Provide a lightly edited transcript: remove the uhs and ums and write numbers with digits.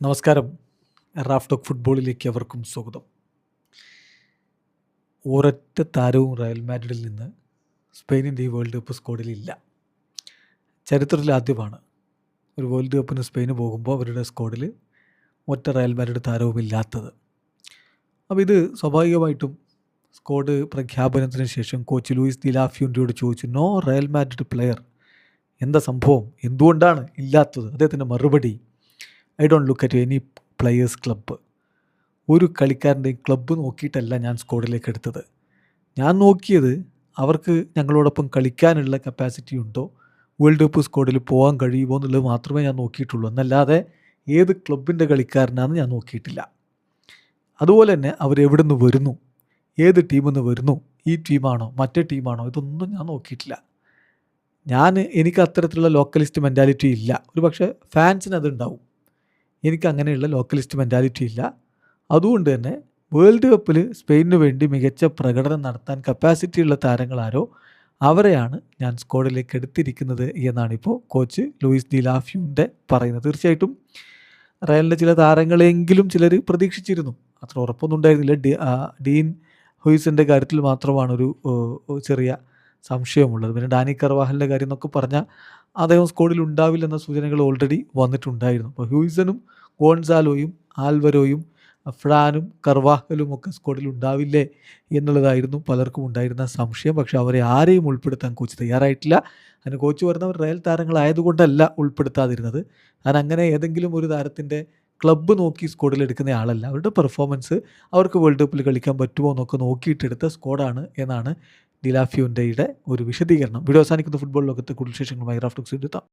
നമസ്കാരം. Raf talk ഫുട്ബോളിലേക്ക് അവർക്കും സ്വാഗതം. ഒരൊറ്റ താരവും റയൽ മാഡ്രിഡിൽ നിന്ന് സ്പെയിനിൻ്റെ ഈ വേൾഡ് കപ്പ് സ്ക്വാഡിലില്ല. ചരിത്രത്തിൽ ആദ്യമാണ് ഒരു വേൾഡ് കപ്പിന് സ്പെയിന് പോകുമ്പോൾ അവരുടെ സ്ക്വാഡിൽ ഒറ്റ റയൽ മാഡ്രിഡ് താരവും ഇല്ലാത്തത്. അപ്പോൾ ഇത് സ്വാഭാവികമായിട്ടും സ്ക്വാഡ് പ്രഖ്യാപനത്തിന് ശേഷം കോച്ച് ലൂയിസ് ഡി ലാ ഫ്യൂൻറ്റെയോട് ചോദിച്ചു, നോ റയൽ മാഡ്രിഡ് പ്ലെയർ, എന്താ സംഭവം, എന്തുകൊണ്ടാണ് ഇല്ലാത്തത്? അദ്ദേഹത്തിൻ്റെ മറുപടി, I don't look at any players club. ഒരു കളിക്കാരൻ്റെയും ക്ലബ്ബ് നോക്കിയിട്ടല്ല ഞാൻ സ്ക്വാഡിലേക്ക് എടുത്തത്. ഞാൻ നോക്കിയത് അവർക്ക് ഞങ്ങളോടൊപ്പം കളിക്കാനുള്ള കപ്പാസിറ്റി ഉണ്ടോ, വേൾഡ് കപ്പ് സ്ക്വാഡിൽ പോകാൻ കഴിയുമോ എന്നുള്ളത് മാത്രമേ ഞാൻ നോക്കിയിട്ടുള്ളൂ. എന്നല്ലാതെ ഏത് ക്ലബിൻ്റെ കളിക്കാരനാണെന്ന് ഞാൻ നോക്കിയിട്ടില്ല. അതുപോലെ തന്നെ അവരെവിടെ നിന്ന് വരുന്നു, ഏത് ടീമിൽ നിന്ന് വരുന്നു, ഈ ടീമാണോ മറ്റേ ടീമാണോ, ഇതൊന്നും ഞാൻ നോക്കിയിട്ടില്ല. എനിക്ക് അത്തരത്തിലുള്ള ലോക്കലിസ്റ്റ് മെൻറ്റാലിറ്റി ഇല്ല. ഒരു പക്ഷേ ഫാൻസിന് അതുണ്ടാവും. എനിക്ക് അങ്ങനെയുള്ള ലോക്കലിസ്റ്റ് മെൻറ്റാലിറ്റി ഇല്ല. അതുകൊണ്ട് തന്നെ വേൾഡ് കപ്പിൽ സ്പെയിനു വേണ്ടി മികച്ച പ്രകടനം നടത്താൻ കപ്പാസിറ്റിയുള്ള താരങ്ങളാരോ അവരെയാണ് ഞാൻ സ്ക്വാഡിലേക്ക് എടുത്തിരിക്കുന്നത് എന്നാണിപ്പോൾ കോച്ച് ലൂയിസ് ഡി ലാ ഫ്യൂൻറ്റെ പറയുന്നത്. തീർച്ചയായിട്ടും റയലിൻ്റെ ചില താരങ്ങളെങ്കിലും ചിലർ പ്രതീക്ഷിച്ചിരുന്നു. അത്ര ഉറപ്പൊന്നും ഉണ്ടായിരുന്നില്ല. ഡീൻ ഹുയ്സിൻ്റെ കാര്യത്തിൽ മാത്രമാണ് ഒരു ചെറിയ സംശയമുള്ളത്. പിന്നെ ഡാനി കർവാഹലിൻ്റെ കാര്യം എന്നൊക്കെ പറഞ്ഞാൽ അദ്ദേഹം സ്ക്വാഡിൽ ഉണ്ടാവില്ലെന്ന സൂചനകൾ ഓൾറെഡി വന്നിട്ടുണ്ടായിരുന്നു. അപ്പോൾ ഹ്യൂസനും ഗോൺസാലോയും ആൽവരോയും ഫ്രാനും കർവാഹലും ഒക്കെ സ്ക്വാഡിൽ ഉണ്ടാവില്ലേ എന്നുള്ളതായിരുന്നു പലർക്കും ഉണ്ടായിരുന്ന സംശയം. പക്ഷേ അവരെ ആരെയും ഉൾപ്പെടുത്താൻ കോച്ച് തയ്യാറായിട്ടില്ല. അതിന് കോച്ച് പറഞ്ഞവർ റയൽ താരങ്ങളായതുകൊണ്ടല്ല ഉൾപ്പെടുത്താതിരുന്നത്. ഞാൻ അങ്ങനെ ഏതെങ്കിലും ഒരു താരത്തിൻ്റെ ക്ലബ്ബ് നോക്കി സ്ക്വാഡിൽ എടുക്കുന്ന ആളല്ല. അവരുടെ പെർഫോമൻസ്, അവർക്ക് വേൾഡ് കപ്പിൽ കളിക്കാൻ പറ്റുമോ എന്നൊക്കെ നോക്കിയിട്ടെടുത്ത സ്ക്വാഡാണ് എന്നാണ് ഡി ലാ ഫ്യൂൻറ്റെയുടെ ഒരു വിശദീകരണം. വീഡിയോ അവസാനിക്കുന്ന ഫുട്ബോൾ ലോകത്ത് കൂടുതൽ വിശേഷങ്ങളുമായി റാഫ് ടോക്സ് എത്താം.